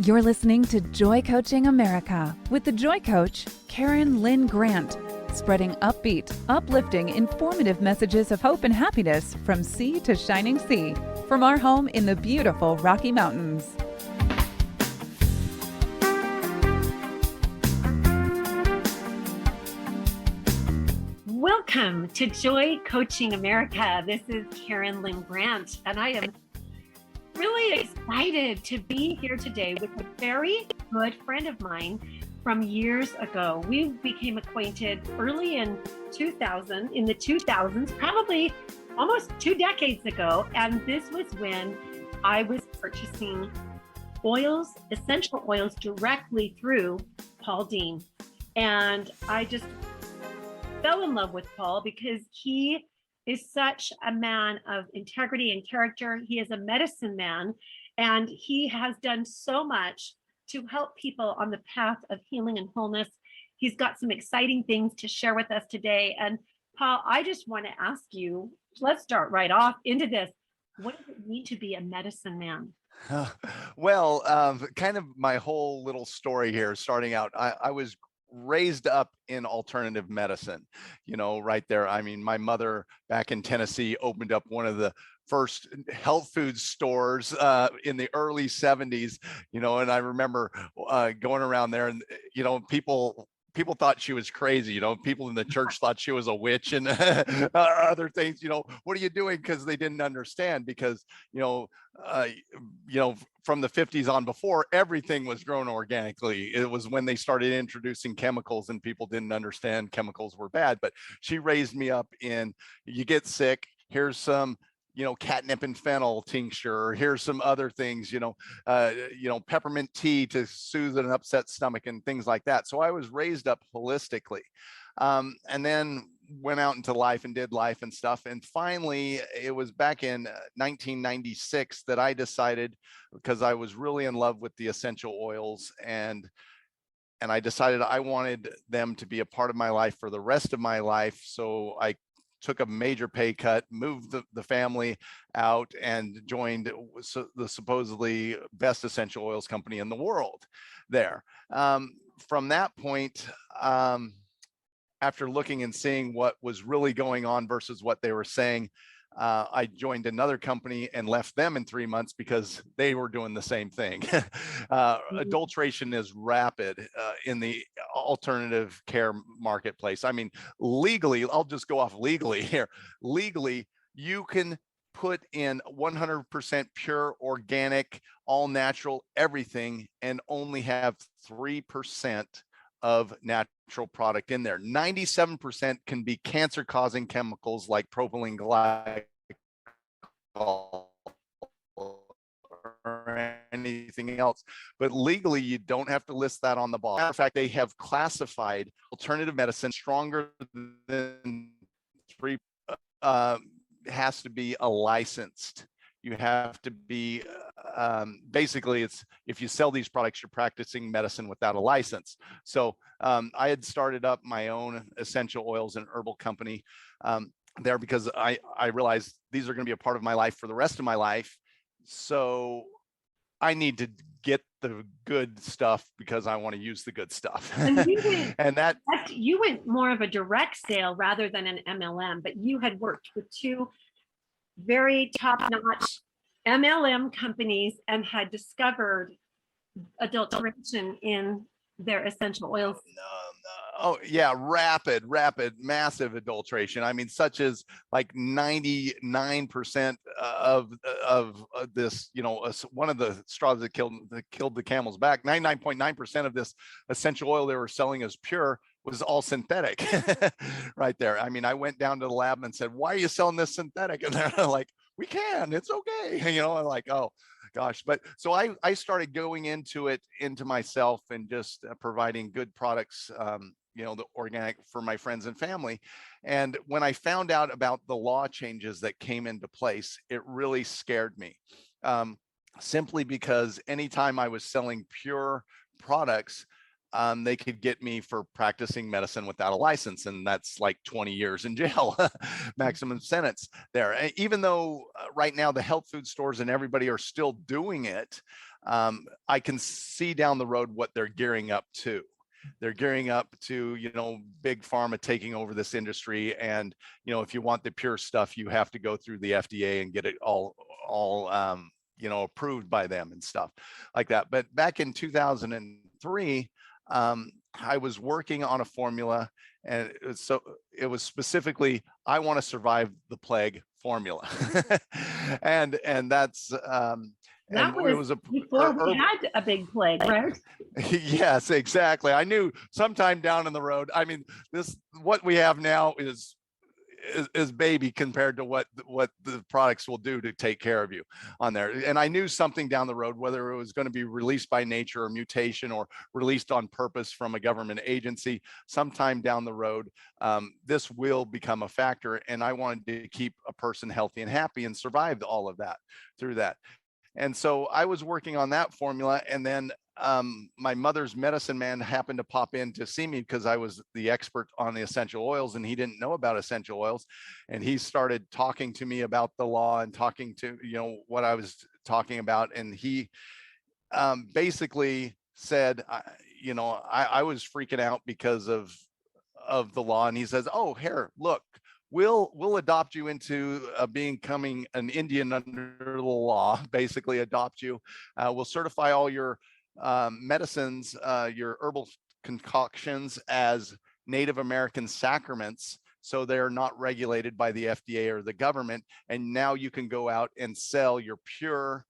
You're listening to Joy Coaching America with the Joy Coach, Karyn Lynn Grant, spreading upbeat, uplifting, informative messages of hope and happiness from sea to shining sea, from our home in the beautiful Rocky Mountains. Welcome to Joy Coaching America. This is Karyn Lynn Grant, and I am really excited to be here today with a very good friend of mine from years ago. We became acquainted early in the 2000s, probably almost 2 decades ago. And this was when I was purchasing oils, essential oils, directly through Paul Dean. And I just fell in love with Paul because he is such a man of integrity and character. He is a medicine man, and he has done so much to help people on the path of healing and wholeness. He's got some exciting things to share with us today. And Paul, I just want to ask you, let's start right off into this. What does it mean to be a medicine man? Kind of my whole little story here, starting out, I was raised up in alternative medicine, right there. I mean, my mother back in Tennessee opened up one of the first health food stores in the early 70s, and I remember going around there and, people thought she was crazy. People in the church thought she was a witch and other things. What are you doing? Because they didn't understand. Because from the 50s on before, everything was grown organically. It was when they started introducing chemicals and people didn't understand chemicals were bad. But she raised me up in, you get sick, here's some catnip and fennel tincture. Here's some other things, peppermint tea to soothe an upset stomach and things like that. So I was raised up holistically, and then went out into life and did life and stuff. And finally, it was back in 1996 that I decided, because I was really in love with the essential oils, and I decided I wanted them to be a part of my life for the rest of my life. So I took a major pay cut, moved the family out, and joined the supposedly best essential oils company in the world there. From that point, after looking and seeing what was really going on versus what they were saying, I joined another company and left them in 3 months because they were doing the same thing. Adulteration is rapid in the alternative care marketplace. I mean, legally, I'll just go off legally here. Legally, you can put in 100% pure, organic, all natural, everything, and only have 3% of natural product in there. 97% can be cancer-causing chemicals like propylene glycol or anything else. But legally, you don't have to list that on the bottle. Matter of fact, they have classified alternative medicine stronger than 3. Has to be a licensed. You have to be, basically, it's, if you sell these products, you're practicing medicine without a license. So I had started up my own essential oils and herbal company there because I realized these are going to be a part of my life for the rest of my life. So I need to get the good stuff because I want to use the good stuff. And you went more of a direct sale rather than an MLM, but you had worked with 2 very top-notch MLM companies and had discovered adulteration in their essential oils. Oh yeah, rapid, massive adulteration. I mean, such as like 99% of this, one of the straws that killed the camel's back. 99.9% of this essential oil they were selling as pure was all synthetic. Right there. I mean, I went down to the lab and said, "Why are you selling this synthetic?" And they're like, "We can, it's okay." I'm like, oh gosh. But so I started going into myself and just providing good products, the organic, for my friends and family. And when I found out about the law changes that came into place, it really scared me, simply because anytime I was selling pure products, they could get me for practicing medicine without a license, and that's like 20 years in jail, maximum sentence there. Even though right now the health food stores and everybody are still doing it, I can see down the road what they're gearing up to. They're gearing up to, big pharma taking over this industry. And, if you want the pure stuff, you have to go through the FDA and get it all approved by them and stuff like that. But back in 2003, I was working on a formula, and it was specifically, I want to survive the plague formula. and that's That was before we had a big plague, right? Yes, exactly. I knew sometime down in the road. I mean, what we have now is baby compared to what the products will do to take care of you on there. And I knew something down the road, whether it was going to be released by nature or mutation or released on purpose from a government agency, sometime down the road, this will become a factor. And I wanted to keep a person healthy and happy and survived all of that through that. And so I was working on that formula, and then my mother's medicine man happened to pop in to see me because I was the expert on the essential oils, and he didn't know about essential oils. And he started talking to me about the law and talking to, what I was talking about. And he basically said, I was freaking out because of the law. And he says, oh, here, look, we'll adopt you into becoming an Indian under the law, basically adopt you. We'll certify all your medicines, your herbal concoctions as Native American sacraments, so they're not regulated by the FDA or the government. And now you can go out and sell your pure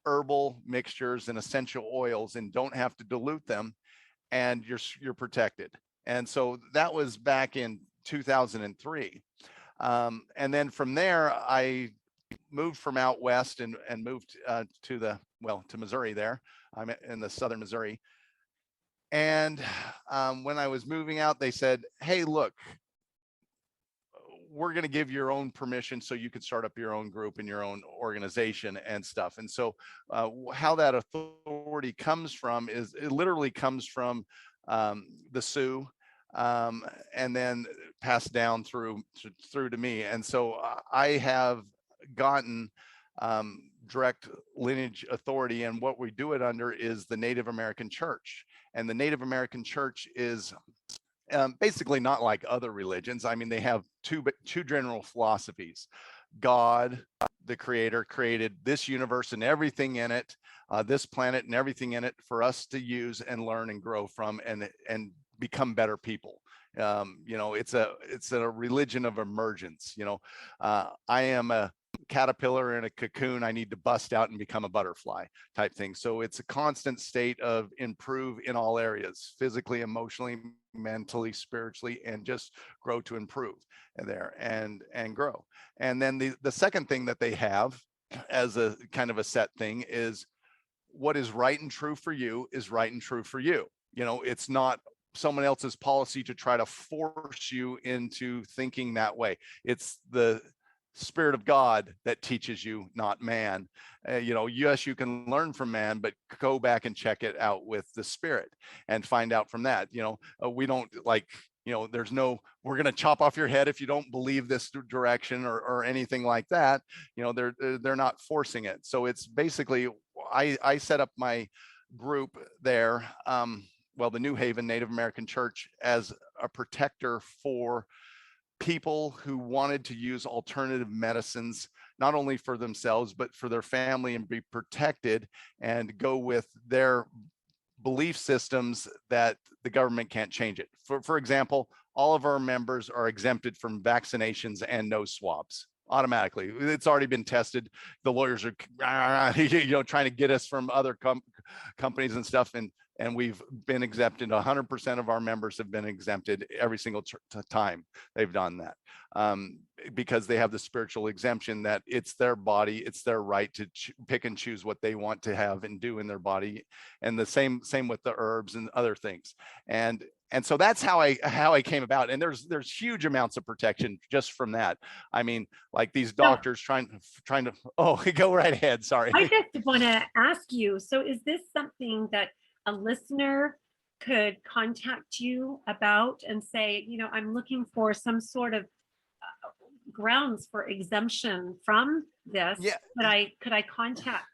herbal mixtures and essential oils and don't have to dilute them, and you're protected. And so that was back in 2003. And then from there, I moved from out west and moved to Missouri there. I'm in the southern Missouri. And when I was moving out, they said, hey, look, we're going to give your own permission so you could start up your own group and your own organization and stuff. And so how that authority comes from is it literally comes from the Sioux, and then passed down through to me. And so I have gotten direct lineage authority, and what we do it under is the Native American Church. And the Native American Church is basically not like other religions. I mean, they have two general philosophies. God, the creator, created this universe and everything in it, this planet and everything in it for us to use and learn and grow from and become better people. It's a religion of emergence. I am a caterpillar in a cocoon. I need to bust out and become a butterfly type thing. So it's a constant state of improve in all areas, physically, emotionally, mentally, spiritually, and just grow to improve there and grow. And then the second thing that they have as a kind of a set thing is what is right and true for you is right and true for you. It's not someone else's policy to try to force you into thinking that way. It's the Spirit of God that teaches you, not man. Yes, you can learn from man, but go back and check it out with the Spirit and find out from that. We don't there's no, we're going to chop off your head if you don't believe this direction or anything like that. They're not forcing it. So it's basically, I set up my group there, the New Haven Native American Church, as a protector for people who wanted to use alternative medicines, not only for themselves, but for their family, and be protected and go with their belief systems that the government can't change it. For example, all of our members are exempted from vaccinations and nose swabs automatically. It's already been tested. The lawyers are trying to get us from other companies and stuff, and we've been exempted. 100% of our members have been exempted every single time they've done that, because they have the spiritual exemption that it's their body, it's their right to pick and choose what they want to have and do in their body. And the same with the herbs and other things. And so that's how I came about. And there's huge amounts of protection just from that. I mean, like these doctors trying to, oh, go right ahead. Sorry. I just want to ask you, so is this something that a listener could contact you about and say, I'm looking for some sort of grounds for exemption from this? Yeah. Could I contact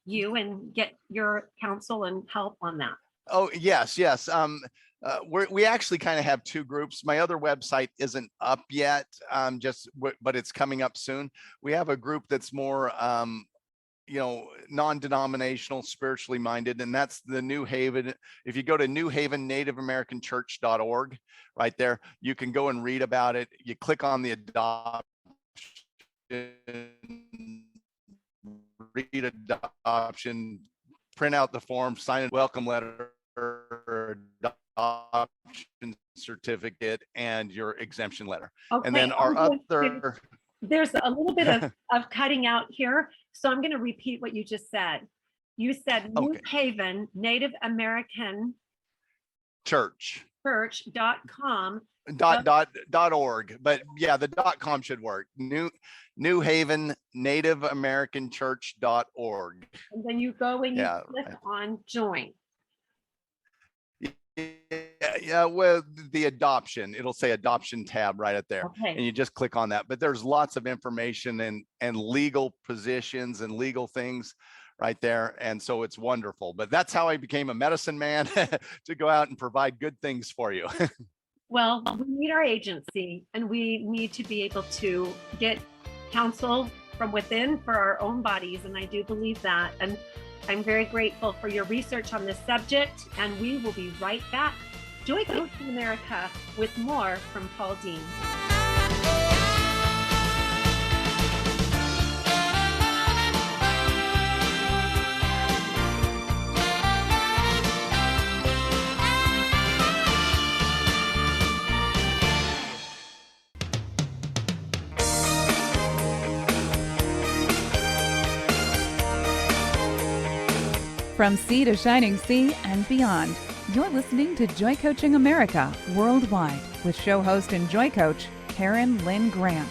you and get your counsel and help on that? Oh, yes, yes. We actually kind of have two groups. My other website isn't up yet, but it's coming up soon. We have a group that's more, non-denominational, spiritually minded, and that's the New Haven. If you go to newhavennativeamericanchurch.org, right there, you can go and read about it. You click on the adoption, read adoption, print out the form, sign a welcome letter, adoption certificate, and your exemption letter. Okay. And then our other, there's a little bit of cutting out here, so I'm going to repeat what you just said. You said New Haven Native American Church.com .org, but yeah, the .com should work. New Haven Native American Church.org. And then you go and you click on join. Yeah, well, the adoption, it'll say adoption tab right up there, and you just click on that. But there's lots of information and legal positions and legal things right there, and so it's wonderful. But that's how I became a medicine man, to go out and provide good things for you. Well, we need our agency, and we need to be able to get counsel from within for our own bodies, and I do believe that. And I'm very grateful for your research on this subject, and we will be right back. Joy Coaching America with more from Paul Dean. From sea to shining sea and beyond, you're listening to Joy Coaching America Worldwide with show host and Joy Coach, Karyn Lynn Grant.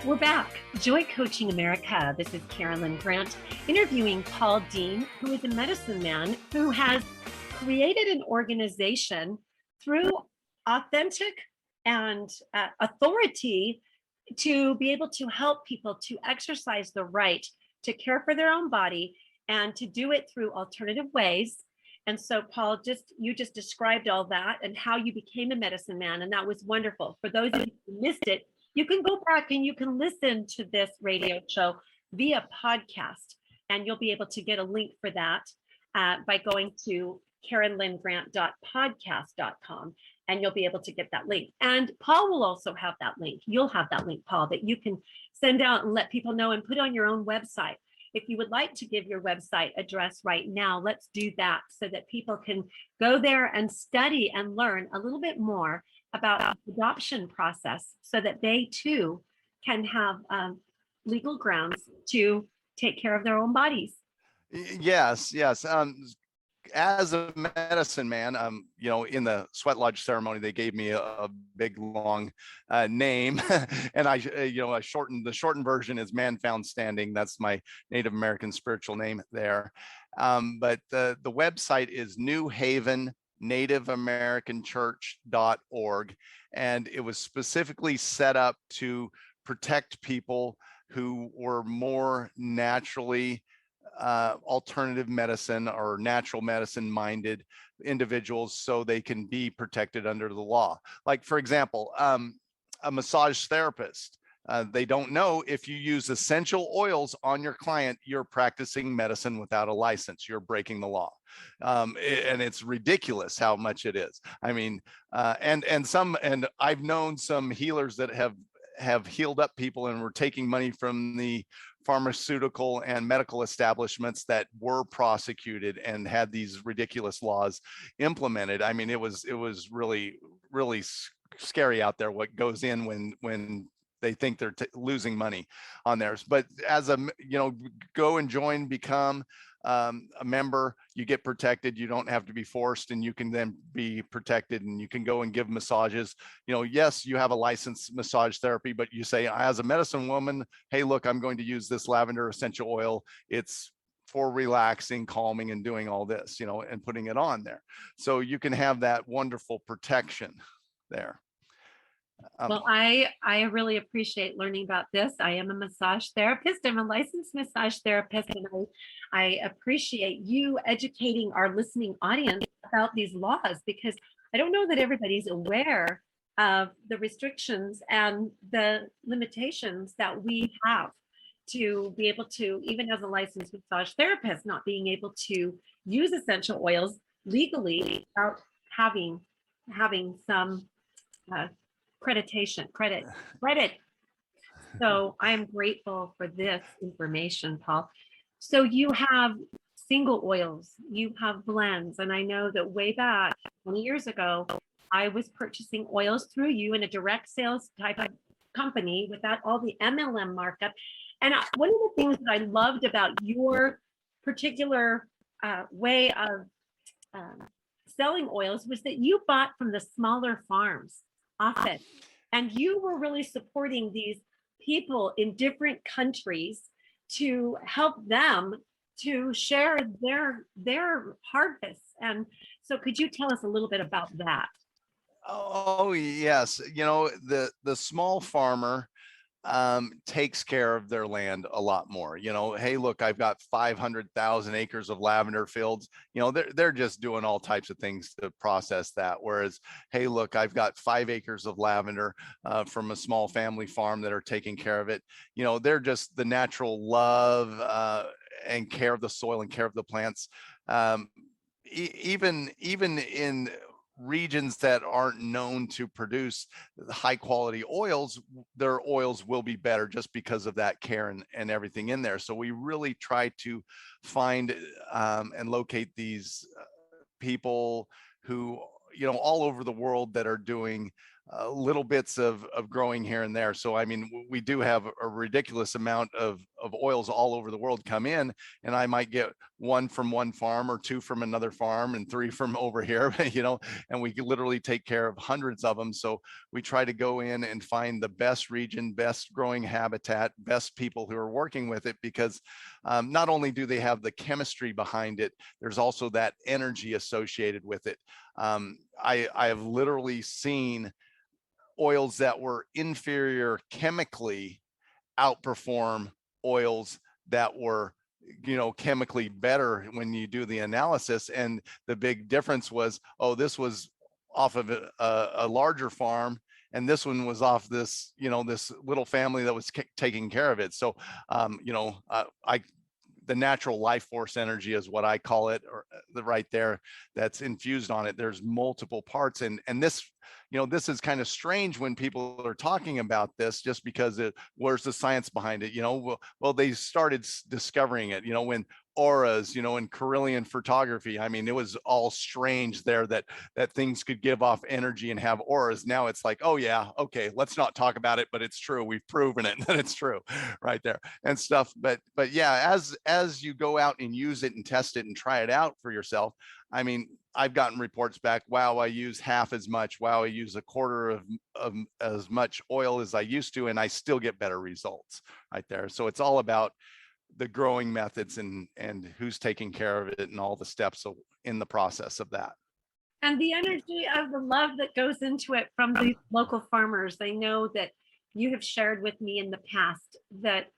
We're back. Joy Coaching America. This is Karyn Lynn Grant interviewing Paul Dean, who is a medicine man who has created an organization through authentic and authority to be able to help people to exercise the right to care for their own body and to do it through alternative ways. And so, Paul, you just described all that and how you became a medicine man, and that was wonderful. For those of you who missed it, you can go back and you can listen to this radio show via podcast, and you'll be able to get a link for that by going to KarynLynnGrant.podcast.com, and you'll be able to get that link. And Paul will also have that link. You'll have that link, Paul, that you can send out and let people know and put on your own website. If you would like to give your website address right now, let's do that so that people can go there and study and learn a little bit more about the adoption process so that they too can have legal grounds to take care of their own bodies. Yes. As a medicine man, in the sweat lodge ceremony, they gave me a big long name, and I shortened. The shortened version is Man Found Standing. That's my Native American spiritual name there. But the website is newhavennativeamericanchurch.org, and it was specifically set up to protect people who were more naturally alternative medicine or natural medicine minded individuals, so they can be protected under the law. Like, for example, a massage therapist, they don't know if you use essential oils on your client, you're practicing medicine without a license, you're breaking the law. And it's ridiculous how much it is. I mean, and I've known some healers that have healed up people and were taking money from the pharmaceutical and medical establishments that were prosecuted and had these ridiculous laws implemented. I mean, it was really, really scary out there what goes in when they think they're losing money on theirs. But as go and join, become a member, you get protected. You don't have to be forced, and you can then be protected, and you can go and give massages. Yes, you have a licensed massage therapy, but you say, as a medicine woman, hey, look, I'm going to use this lavender essential oil. It's for relaxing, calming, and doing all this, and putting it on there. So you can have that wonderful protection there. Well, I really appreciate learning about this. I am a massage therapist. I'm a licensed massage therapist, and I appreciate you educating our listening audience about these laws, because I don't know that everybody's aware of the restrictions and the limitations that we have to be able to, even as a licensed massage therapist, not being able to use essential oils legally without having some uh, credit. So I am grateful for this information, Paul. So you have single oils, you have blends, and I know that way back 20 years ago, I was purchasing oils through you in a direct sales type of company without all the MLM markup. And one of the things that I loved about your particular way of um, selling oils was that you bought from the smaller farms often, and you were really supporting these people in different countries to help them to share their harvests. And so could you tell us a little bit about that? Oh, yes. The small farmer takes care of their land a lot more. Hey, look, I've got 500,000 acres of lavender fields. They're just doing all types of things to process that. Whereas, hey, look, I've got 5 acres of lavender from a small family farm that are taking care of it. They're just the natural love and care of the soil and care of the plants. Even in regions that aren't known to produce high quality oils, their oils will be better just because of that care and everything in there. So we really try to find and locate these people who, all over the world that are doing little bits of growing here and there. So, I mean, we do have a ridiculous amount of oils all over the world come in, and I might get one from one farm or two from another farm and three from over here, and we literally take care of hundreds of them. So we try to go in and find the best region, best growing habitat, best people who are working with it, because not only do they have the chemistry behind it, there's also that energy associated with it. I have literally seen oils that were inferior chemically outperform oils that were chemically better when you do the analysis. And the big difference was, oh, this was off of a larger farm, and this one was off this this little family that was taking care of it. So I the natural life force energy is what I call it, or right there, that's infused on it. There's multiple parts, and this, this is kind of strange when people are talking about this, just because where's the science behind it? Well, they started discovering it, when auras, in Karelian photography. I mean, it was all strange there that things could give off energy and have auras. Now it's like, oh yeah, okay, let's not talk about it, but it's true. We've proven it that it's true right there and stuff. But yeah, as you go out and use it and test it and try it out for yourself, I mean, I've gotten reports back, wow, I use half as much. Wow, I use a quarter of as much oil as I used to, and I still get better results right there. So it's all about the growing methods and who's taking care of it and all the steps in the process of that. And the energy of the love that goes into it from the local farmers. I know that you have shared with me in the past that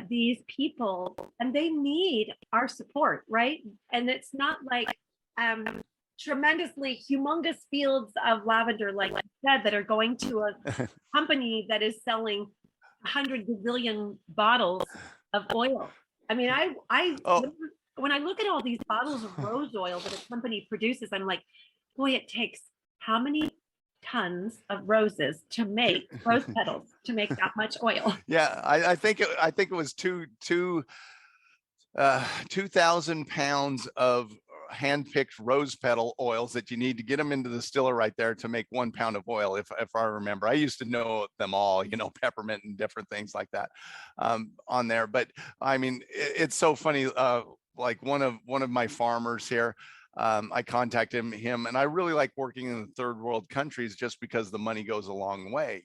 these people, and they need our support, right? And it's not like tremendously humongous fields of lavender, like you said, that are going to a company that is selling 100 gazillion bottles of oil. I mean, when I look at all these bottles of rose oil that a company produces, I'm like, boy, it takes how many tons of roses to make rose petals to make that much oil? Yeah, I think it was 2,000 pounds of hand-picked rose petal oils that you need to get them into the distiller right there to make 1 pound of oil, if I remember. I used to know them all, peppermint and different things like that on there. But I mean, it's so funny. Like one of my farmers here, I contacted him, and I really like working in the third world countries just because the money goes a long way.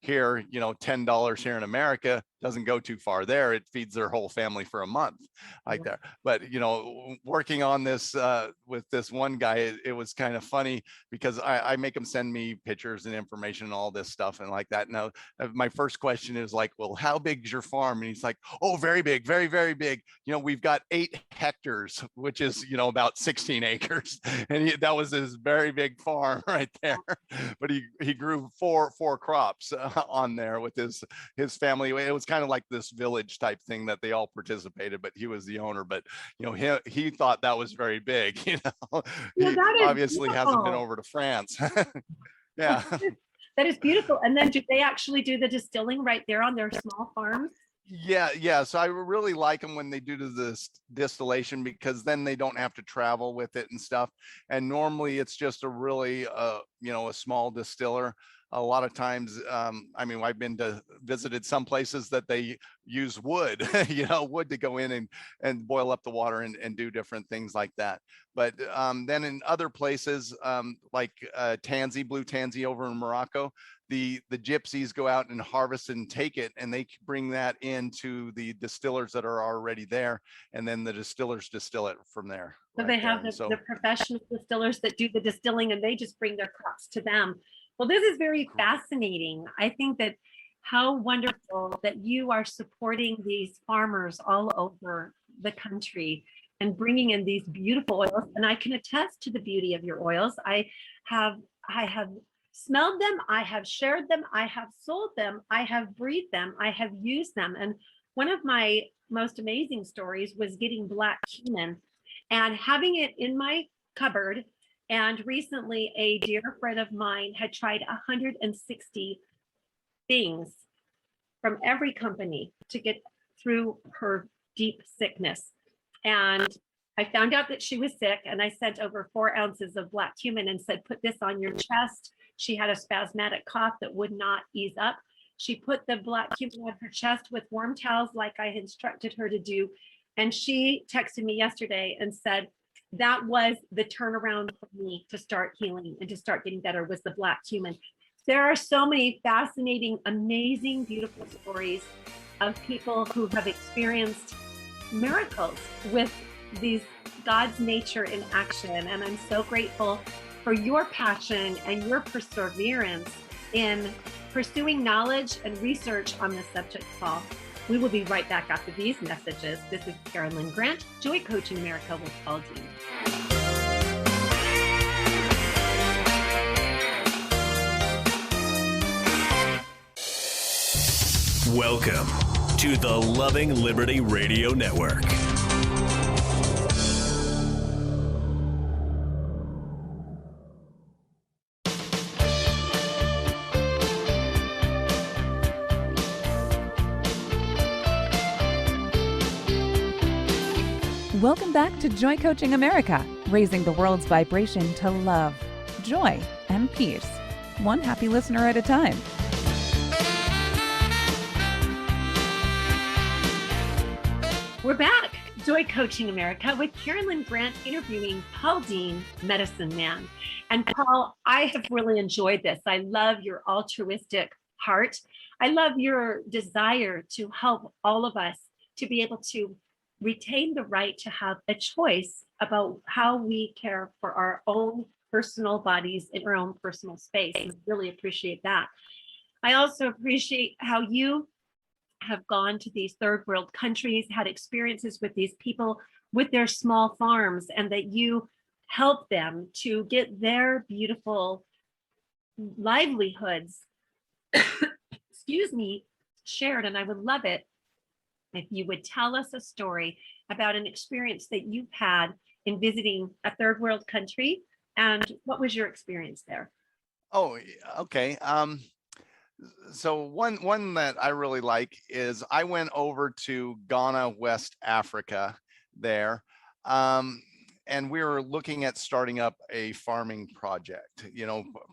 Here, $10 here in America doesn't go too far there. It feeds their whole family for a month, like that. But working on this with this one guy, it was kind of funny because I make him send me pictures and information and all this stuff and like that. Now, my first question is like, well, how big is your farm? And he's like, oh, very big, very, very big. We've got 8 hectares, which is, about 16 acres. And that was his very big farm right there. But he grew four crops on there with his family. It was kind of like this village type thing that they all participated, but he was the owner. But he thought that was very big. He obviously hasn't been over to France. Yeah. That is beautiful. And then do they actually do the distilling right there on their small farms? Yeah. So I really like them when they do this distillation, because then they don't have to travel with it and stuff. And normally it's just a really, a small distiller. A lot of times, I've been to visited some places that they use wood, wood to go in and boil up the water and do different things like that. But then in other places, like tansy, blue tansy over in Morocco, the gypsies go out and harvest and take it, and they bring that into the distillers that are already there, and then the distillers distill it from there. So they have the professional distillers that do the distilling, and they just bring their crops to them. Well, this is very fascinating. I think that how wonderful that you are supporting these farmers all over the country and bringing in these beautiful oils. And I can attest to the beauty of your oils. I have smelled them, I have shared them, I have sold them, I have breathed them, I have used them. And one of my most amazing stories was getting black cumin and having it in my cupboard. And recently a dear friend of mine had tried 160 things from every company to get through her deep sickness. And I found out that she was sick, and I sent over 4 ounces of black cumin and said, put this on your chest. She had a spasmodic cough that would not ease up. She put the black cumin on her chest with warm towels like I instructed her to do. And she texted me yesterday and said, that was the turnaround for me to start healing and to start getting better, was the black cumin. There are so many fascinating, amazing, beautiful stories of people who have experienced miracles with these God's nature in action. And I'm so grateful for your passion and your perseverance in pursuing knowledge and research on this subject, Paul. We will be right back after these messages. This is Karyn Lynn Grant, Joy Coaching America with Paul Dean. Welcome to the Loving Liberty Radio Network. Welcome back to Joy Coaching America, raising the world's vibration to love, joy, and peace, one happy listener at a time. We're back, Joy Coaching America, with Karyn Lynn Grant interviewing Paul Dean, Medicine Man. And Paul, I have really enjoyed this. I love your altruistic heart. I love your desire to help all of us to be able to retain the right to have a choice about how we care for our own personal bodies in our own personal space. I really appreciate that. I also appreciate how you have gone to these third world countries, had experiences with these people with their small farms, and that you help them to get their beautiful livelihoods, shared. And I would love it if you would tell us a story about an experience that you've had in visiting a third world country, and what was your experience there? Oh, okay. So one that I really like is I went over to Ghana, West Africa there. And we were looking at starting up a farming project,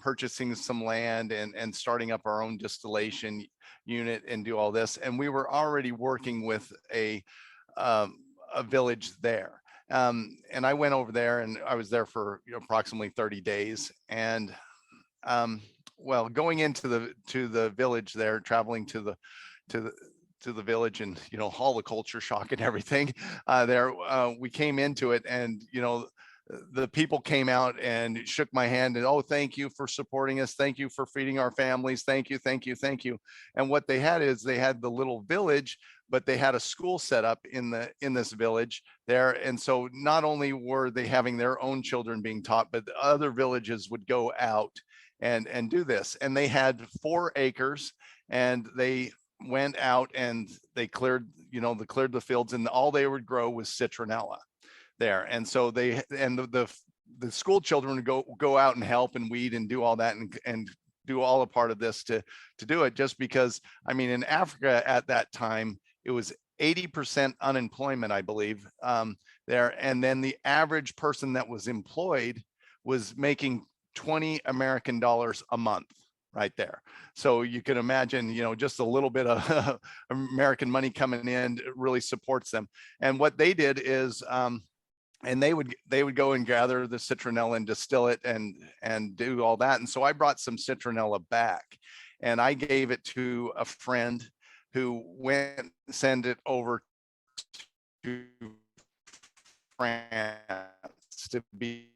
purchasing some land and starting up our own distillation unit and do all this. And we were already working with a village there. And I went over there, and I was there for approximately 30 days. And well, going into the village there, traveling to the village, and all the culture shock and everything there, we came into it, and the people came out and shook my hand, and, oh, thank you for supporting us, thank you for feeding our families, thank you, thank you, thank you. And what they had is, they had the little village, but they had a school set up in this village there. And so not only were they having their own children being taught, but the other villages would go out and do this. And they had 4 acres, and they went out and they cleared the fields, and all they would grow was citronella there. And so the school children would go out and help and weed and do all that, and do all a part of this to do it, just because, I mean, in Africa at that time, it was 80% unemployment, I believe, there. And then the average person that was employed was making 20 American dollars a month right there. So you can imagine, just a little bit of American money coming in really supports them. And what they did is, and they would go and gather the citronella and distill it and do all that. And so I brought some citronella back, and I gave it to a friend who went send it over to France to be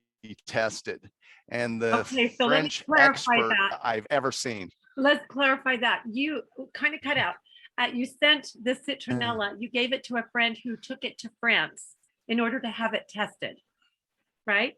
tested. And the French expert I've ever seen. Let's clarify that. You kind of cut out. You sent the citronella, you gave it to a friend who took it to France in order to have it tested, right?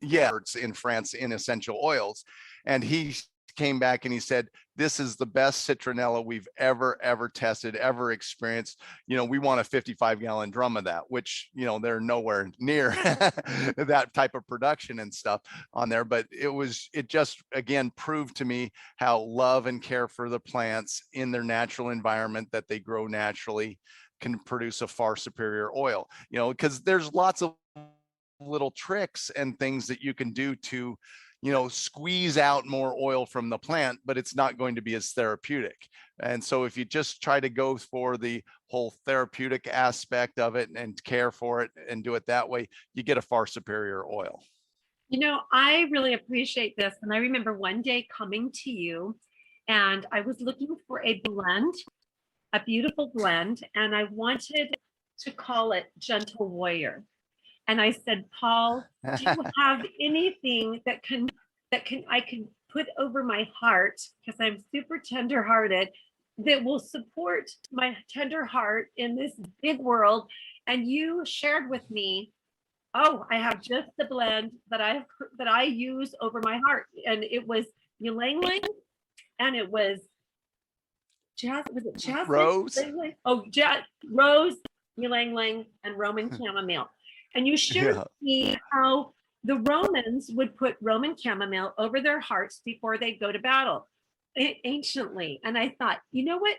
Yeah, it's in France in essential oils. And he came back and he said, this is the best citronella we've ever tested, ever experienced. We want a 55-gallon drum of that, which, they're nowhere near that type of production and stuff on there. But it just, again, proved to me how love and care for the plants in their natural environment that they grow naturally can produce a far superior oil, because there's lots of little tricks and things that you can do to squeeze out more oil from the plant, but it's not going to be as therapeutic. And so if you just try to go for the whole therapeutic aspect of it and care for it and do it that way, you get a far superior oil. I really appreciate this. And I remember one day coming to you, and I was looking for a blend, a beautiful blend, and I wanted to call it Gentle Warrior. And I said, Paul, do you have anything that I can put over my heart, because I'm super tenderhearted, that will support my tender heart in this big world? And you shared with me, oh, I have just the blend that I use over my heart. And it was ylang ylang, and it was jasmine? Rose. Oh, rose, ylang ylang, and Roman chamomile. And you shared with me how the Romans would put Roman chamomile over their hearts before they go to battle anciently. And I thought, you know what?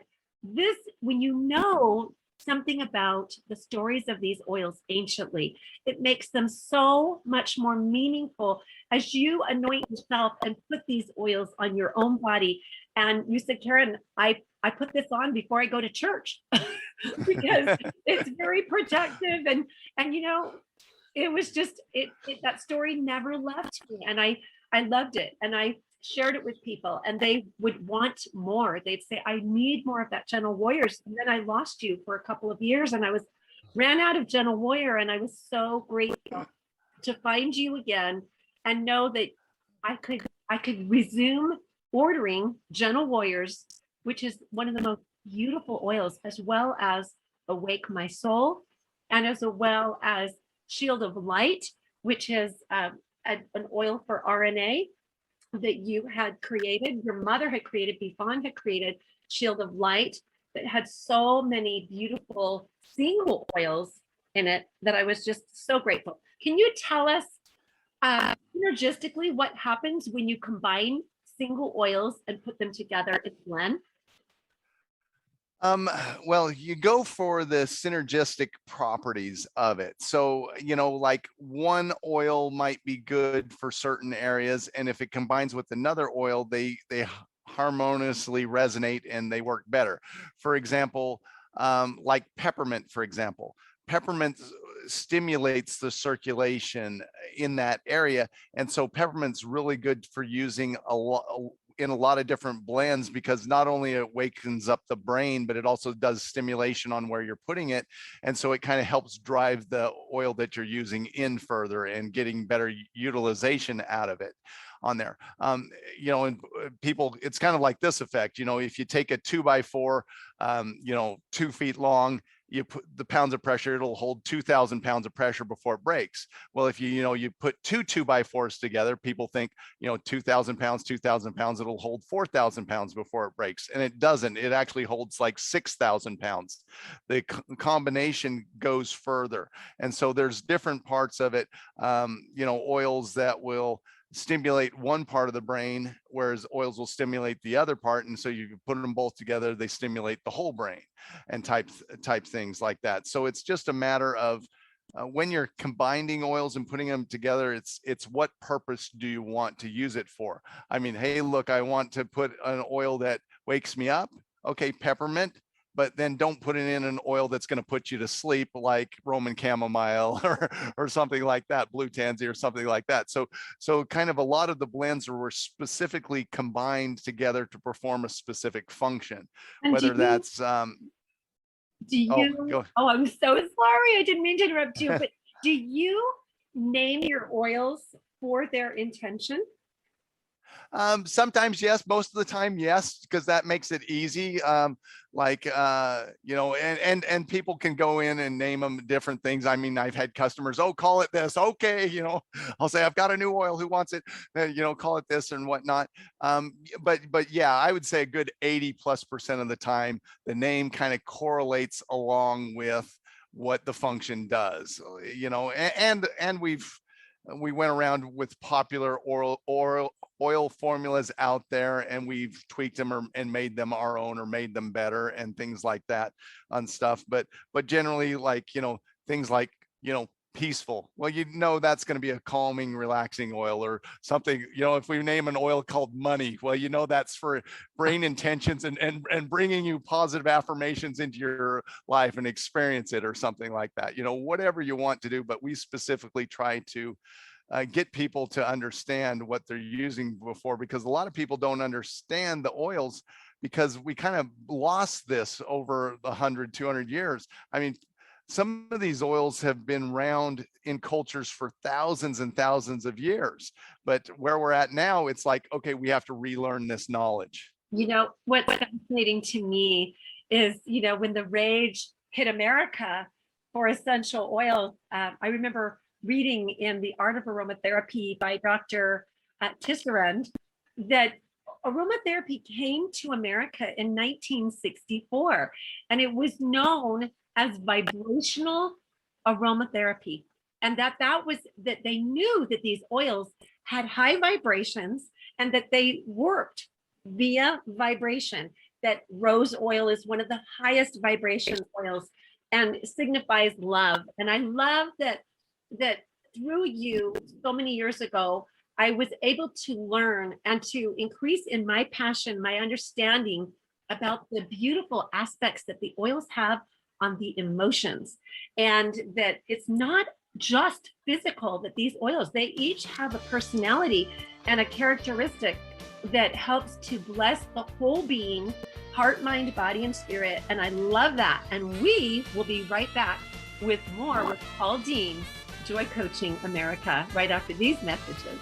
When you know something about the stories of these oils anciently, it makes them so much more meaningful as you anoint yourself and put these oils on your own body. And you said, Karyn, I put this on before I go to church because it's very protective. And it was just, that story never left me. And I loved it. And I shared it with people, and they would want more. They'd say, I need more of that Gentle Warriors. And then I lost you for a couple of years, and I ran out of Gentle Warrior. And I was so grateful to find you again and know that I could resume ordering Gentle Warriors, which is one of the most beautiful oils, as well as Awake My Soul, and as well as Shield of Light, which is an oil for RNA that you had created, your mother had created, Bifan had created Shield of Light, that had so many beautiful single oils in it that I was just so grateful. Can you tell us synergistically what happens when you combine single oils and put them together in blend? Well, you go for the synergistic properties of it. So, like one oil might be good for certain areas, and if it combines with another oil, they harmoniously resonate and they work better. For example, like peppermint, for example. Peppermint stimulates the circulation in that area. And so peppermint's really good for using in a lot of different blends, because not only it wakens up the brain, but it also does stimulation on where you're putting it. And so it kind of helps drive the oil that you're using in further and getting better utilization out of it on there. And people, it's kind of like this effect. If you take a 2x4, 2 feet long, you put the pounds of pressure, it'll hold 2,000 pounds of pressure before it breaks. Well, if you put two 2x4s together, people think, 2,000 pounds, it'll hold 4,000 pounds before it breaks. And it doesn't. It actually holds like 6,000 pounds. The combination goes further. And so there's different parts of it, oils that will stimulate one part of the brain, whereas oils will stimulate the other part. And so you put them both together, they stimulate the whole brain, and type things like that. So it's just a matter of when you're combining oils and putting them together, it's what purpose do you want to use it for? I mean, hey, look, I want to put an oil that wakes me up. Okay, peppermint. But then don't put it in an oil that's going to put you to sleep, like Roman chamomile or something like that, blue tansy or something like that. So kind of a lot of the blends were specifically combined together to perform a specific function, And whether that's I'm so sorry. I didn't mean to interrupt you, but do you name your oils for their intention? Sometimes yes, most of the time yes, because that makes it easy. And people can go in and name them different things. I mean, I've had customers, call it this. Okay, I'll say I've got a new oil. Who wants it? Call it this and whatnot. But yeah, I would say a good 80+% of the time, the name kind of correlates along with what the function does. And we went around with popular oil formulas out there, and we've tweaked them and made them our own or made them better and things like that on stuff. But generally, things like, peaceful. Well, that's going to be a calming, relaxing oil, or something. If we name an oil called money, well, that's for brain intentions and bringing you positive affirmations into your life and experience it, or something like that. Whatever you want to do, but we specifically try to get people to understand what they're using before, because a lot of people don't understand the oils, because we kind of lost this over 100, 200 years. I mean, some of these oils have been around in cultures for thousands and thousands of years, but where we're at now, it's like, okay, we have to relearn this knowledge. What's fascinating to me is, when the rage hit America for essential oils, I remember reading in The Art of Aromatherapy by Dr. Tisserand that aromatherapy came to America in 1964, and it was known as vibrational aromatherapy. And that they knew that these oils had high vibrations and that they worked via vibration, that rose oil is one of the highest vibration oils and signifies love. And I love that through you so many years ago, I was able to learn and to increase in my passion, my understanding about the beautiful aspects that the oils have on the emotions, and that it's not just physical, that these oils, they each have a personality and a characteristic that helps to bless the whole being, heart, mind, body, and spirit. And I love that. And we will be right back with more with Paul Dean, Joy Coaching America, right after these messages.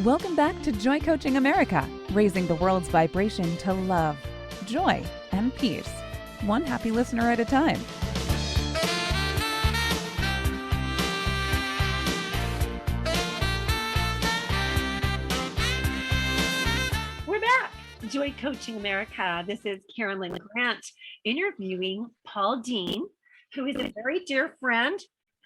Welcome back to Joy Coaching America, raising the world's vibration to love, joy, and peace, one happy listener at a time. We're back. Joy Coaching America. This is Karyn Lynn Grant interviewing Paul Dean, who is a very dear friend,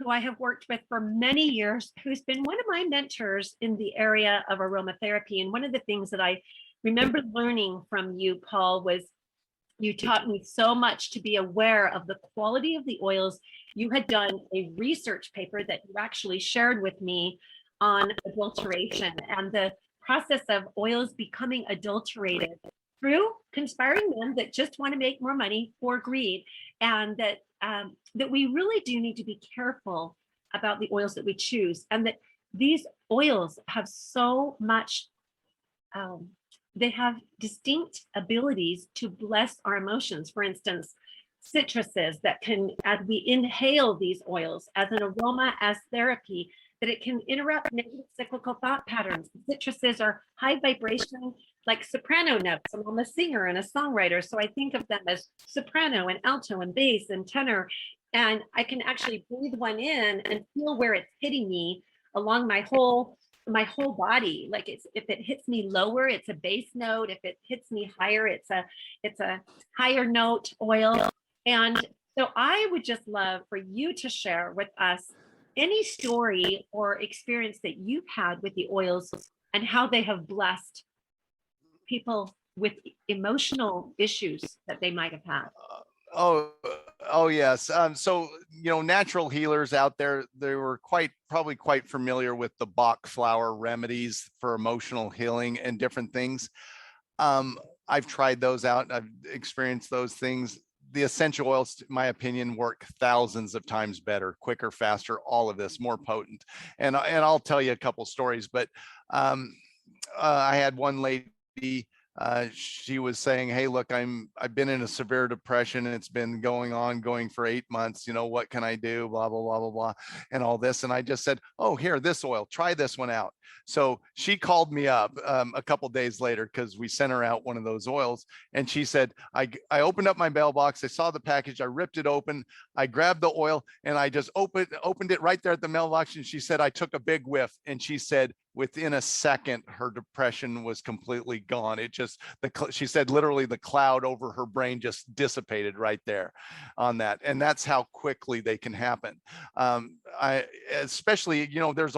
who I have worked with for many years, who's been one of my mentors in the area of aromatherapy. And one of the things that I remember learning from you, Paul, was you taught me so much to be aware of the quality of the oils. You had done a research paper that you actually shared with me on adulteration and the process of oils becoming adulterated through conspiring men that just want to make more money for greed, and that that we really do need to be careful about the oils that we choose, and that these oils have so much they have distinct abilities to bless our emotions. For instance, citruses that can, as we inhale these oils as an aroma, as therapy, that it can interrupt negative cyclical thought patterns. Citruses are high vibration, like soprano notes. I'm a singer and a songwriter, so I think of them as soprano and alto and bass and tenor. And I can actually breathe one in and feel where it's hitting me along my whole body. Like if it hits me lower, it's a bass note. If it hits me higher, it's a higher note oil. And so I would just love for you to share with us any story or experience that you've had with the oils and how they have blessed people with emotional issues that they might have had. Oh yes. So natural healers out there, they were probably quite familiar with the Bach flower remedies for emotional healing and different things. I've tried those out. I've experienced those things. The essential oils, in my opinion, work thousands of times better, quicker, faster, all of this, more potent. And I'll tell you a couple stories, but I had one lady, she was saying, hey, look, I've been in a severe depression and it's been going for 8 months. What can I do? Blah, blah, blah, blah, blah, and all this. And I just said, oh, here, this oil, try this one out. So she called me up a couple days later because we sent her out one of those oils. And she said, I opened up my mailbox. I saw the package. I ripped it open. I grabbed the oil and I just opened it right there at the mailbox. And she said, I took a big whiff. And she said, within a second, her depression was completely gone. She said, literally the cloud over her brain just dissipated right there on that. And that's how quickly they can happen. Especially, there's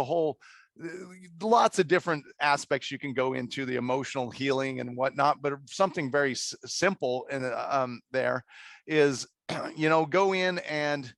lots of different aspects you can go into the emotional healing and whatnot, but something very simple in there is, go in and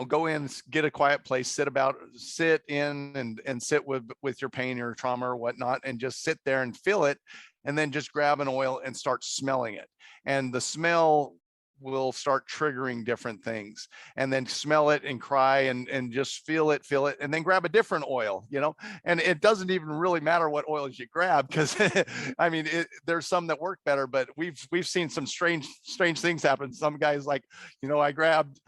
go in, get a quiet place, sit in and sit with your pain or trauma or whatnot, and just sit there and feel it. And then just grab an oil and start smelling it. And the smell will start triggering different things, and then smell it and cry and just feel it, and then grab a different oil, and it doesn't even really matter what oils you grab, because I mean, there's some that work better, but we've seen some strange things happen. Some guys, like, I grabbed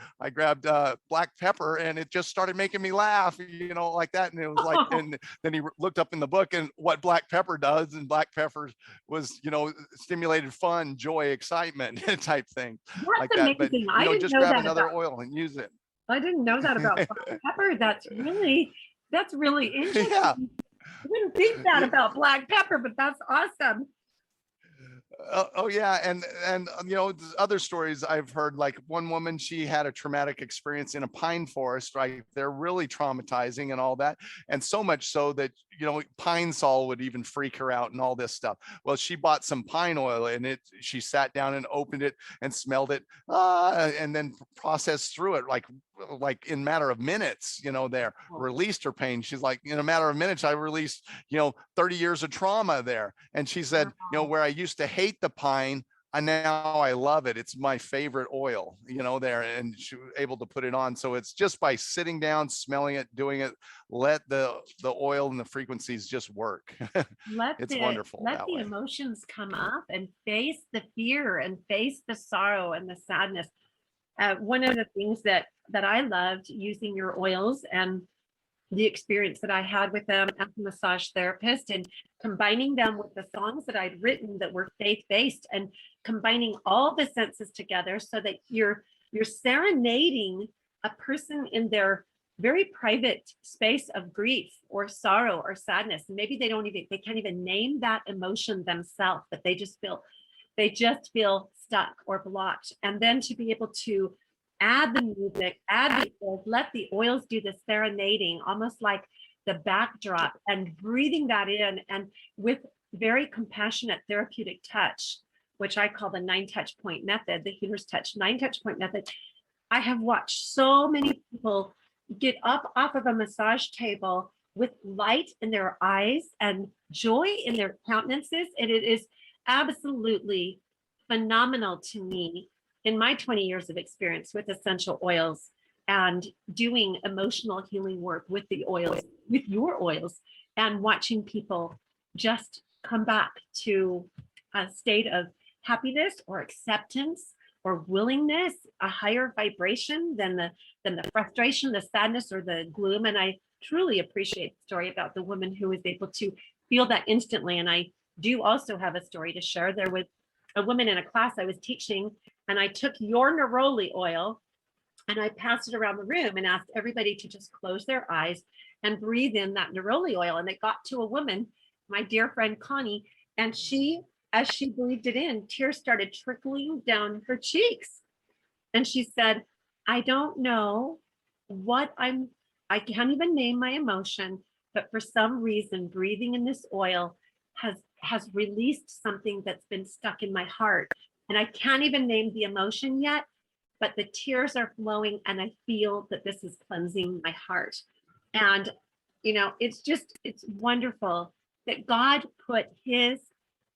black pepper and it just started making me laugh, like that. And it was like, and then he looked up in the book and what black pepper does, and black pepper was, stimulated fun, joy, excitement type thing. That's like amazing. that. But just grab another oil and use it. I didn't know that about black pepper. That's really interesting. Yeah. I wouldn't think that about black pepper, but that's awesome. Oh yeah, and other stories I've heard, like one woman, she had a traumatic experience in a pine forest, right? They're really traumatizing and all that, and so much so that pine sol would even freak her out and all this stuff. Well, she bought some pine oil and she sat down and opened it and smelled it, and then processed through it like in a matter of minutes, released her pain. She's like, in a matter of minutes, I released 30 years of trauma there. And she said, where I used to hate the pine, now I love it. It's my favorite oil, there. And she was able to put it on. So it's just by sitting down, smelling it, doing it, let the oil and the frequencies just work. It's wonderful. Let the emotions come up and face the fear and face the sorrow and the sadness. One of the things that I loved using your oils, and the experience that I had with them as a massage therapist, and combining them with the songs that I'd written that were faith-based, and combining all the senses together so that you're serenading a person in their very private space of grief or sorrow or sadness. And maybe they can't even name that emotion themselves, but they just feel stuck or blocked. And then to be able to add the music, add the oils, let the oils do the serenading, almost like the backdrop, and breathing that in, and with very compassionate therapeutic touch, which I call the 9 touch point method, the healer's touch 9 touch point method. I have watched so many people get up off of a massage table with light in their eyes and joy in their countenances. And it is absolutely phenomenal to me in my 20 years of experience with essential oils and doing emotional healing work with the oils, with your oils, and watching people just come back to a state of happiness or acceptance or willingness, a higher vibration than the frustration, the sadness, or the gloom. And I truly appreciate the story about the woman who was able to feel that instantly. And I do also have a story to share. There was a woman in a class I was teaching, and I took your neroli oil and I passed it around the room and asked everybody to just close their eyes and breathe in that neroli oil. And it got to a woman, my dear friend Connie, and she, as she breathed it in, tears started trickling down her cheeks. And she said, I don't know what I can't even name my emotion, but for some reason, breathing in this oil has released something that's been stuck in my heart. And I can't even name the emotion yet, but the tears are flowing and I feel that this is cleansing my heart. And, it's wonderful that God put his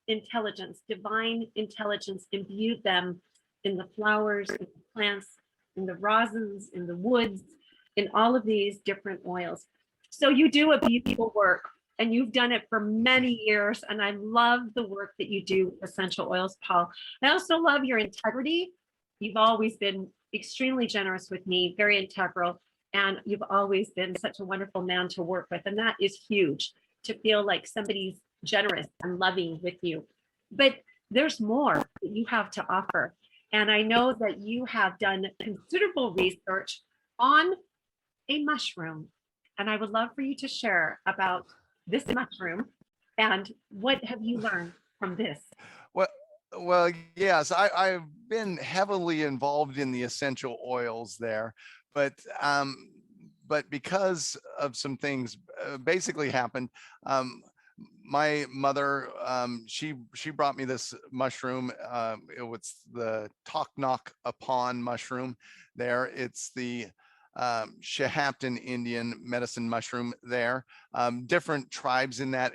intelligence, divine intelligence, imbued them in the flowers, in the plants, in the rosins, in the woods, in all of these different oils. So you do a beautiful work, and you've done it for many years. And I love the work that you do with essential oils, Paul. I also love your integrity. You've always been extremely generous with me, very integral. And you've always been such a wonderful man to work with. And that is huge, to feel like somebody's generous and loving with you. But there's more that you have to offer. And I know that you have done considerable research on a mushroom. And I would love for you to share about this mushroom and what have you learned from this? Well, yes, I've been heavily involved in the essential oils there, but because of some things basically happened. My mother, she brought me this mushroom. It was the Toknok Upon mushroom there. It's the Shahapton Indian medicine mushroom there. Different tribes in that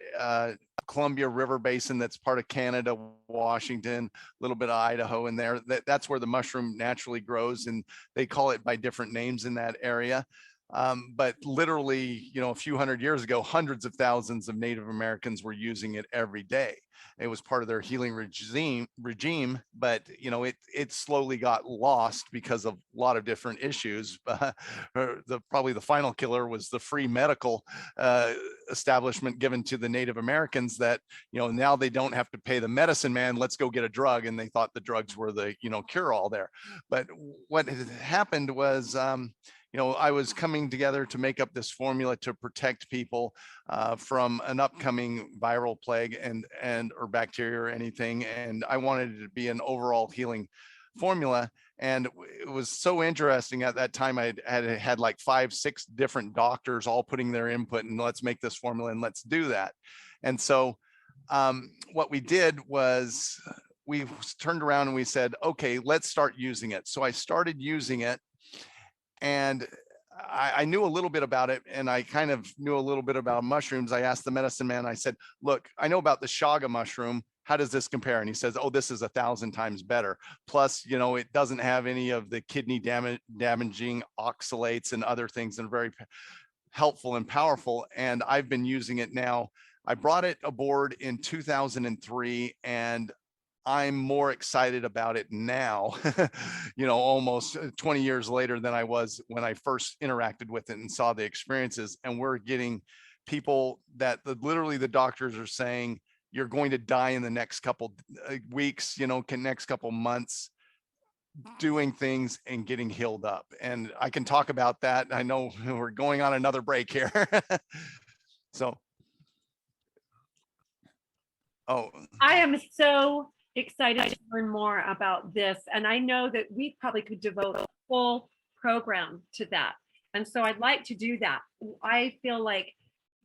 Columbia River Basin, that's part of Canada, Washington, a little bit of Idaho in there. That's where the mushroom naturally grows, and they call it by different names in that area. But literally, a few hundred years ago, hundreds of thousands of Native Americans were using it every day. It was part of their healing regime, but it slowly got lost because of a lot of different issues. Probably the final killer was the free medical establishment given to the Native Americans that, now they don't have to pay the medicine man, let's go get a drug. And they thought the drugs were the, cure all there. But what had happened was, I was coming together to make up this formula to protect people from an upcoming viral plague and or bacteria or anything. And I wanted it to be an overall healing formula. And it was so interesting at that time. I had like 5-6 different doctors all putting their input, and let's make this formula and let's do that. And so what we did was we turned around and we said, okay, let's start using it. So I started using it, and I knew a little bit about it, and I kind of knew a little bit about mushrooms. I asked the medicine man, I said, look, I know about the shaga mushroom. How does this compare? And he says, oh, this is 1,000 times better. Plus, it doesn't have any of the kidney damaging oxalates and other things that are very helpful and powerful. And I've been using it now. I brought it aboard in 2003, and I'm more excited about it now, almost 20 years later than I was when I first interacted with it and saw the experiences. And we're getting people that literally the doctors are saying, you're going to die in the next couple weeks, next couple months, doing things and getting healed up. And I can talk about that. I know we're going on another break here. So, I am so excited to learn more about this. And I know that we probably could devote full program to that. And so I'd like to do that. I feel like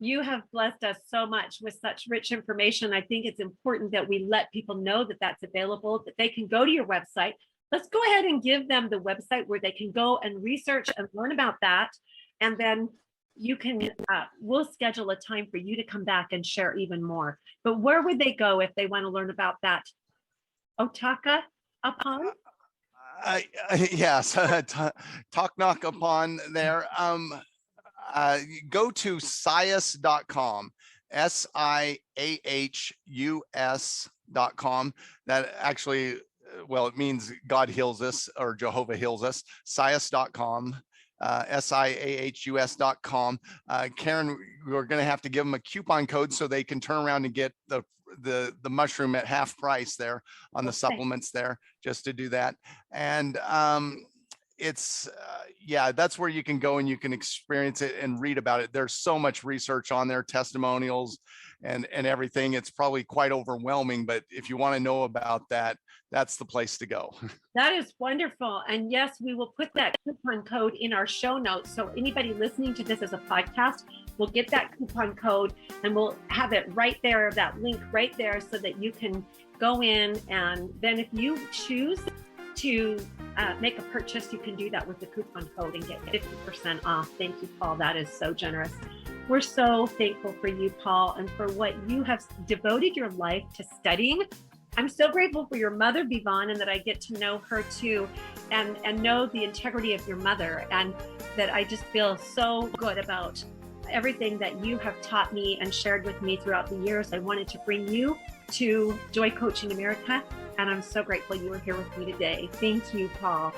you have blessed us so much with such rich information. I think it's important that we let people know that that's available, that they can go to your website. Let's go ahead and give them the website where they can go and research and learn about that. And then you can, we'll schedule a time for you to come back and share even more. But where would they go if they want to learn about that? Otaka upon? Yes, talk knock upon there. Go to siahus.com, siahus.com. That actually, well, it means God heals us or Jehovah heals us. siahus.com. siahus.com. Karyn, we're going to have to give them a coupon code so they can turn around and get the mushroom at half price there on the supplements there, just to do that. And it's yeah, that's where you can go and you can experience it and read about it. There's so much research on there, testimonials and everything. It's probably quite overwhelming, but if you want to know about that, that's the place to go. That is wonderful. And yes, we will put that coupon code in our show notes. So anybody listening to this as a podcast will get that coupon code, and we'll have it right there, that link right there, so that you can go in. And then if you choose to make a purchase, you can do that with the coupon code and get 50% off. Thank you, Paul. That is so generous. We're so thankful for you, Paul, and for what you have devoted your life to studying. I'm so grateful for your mother, Vivon, and that I get to know her too, and know the integrity of your mother, and that I just feel so good about everything that you have taught me and shared with me throughout the years. I wanted to bring you to Joy Coaching America, and I'm so grateful you were here with me today. Thank you, Paul.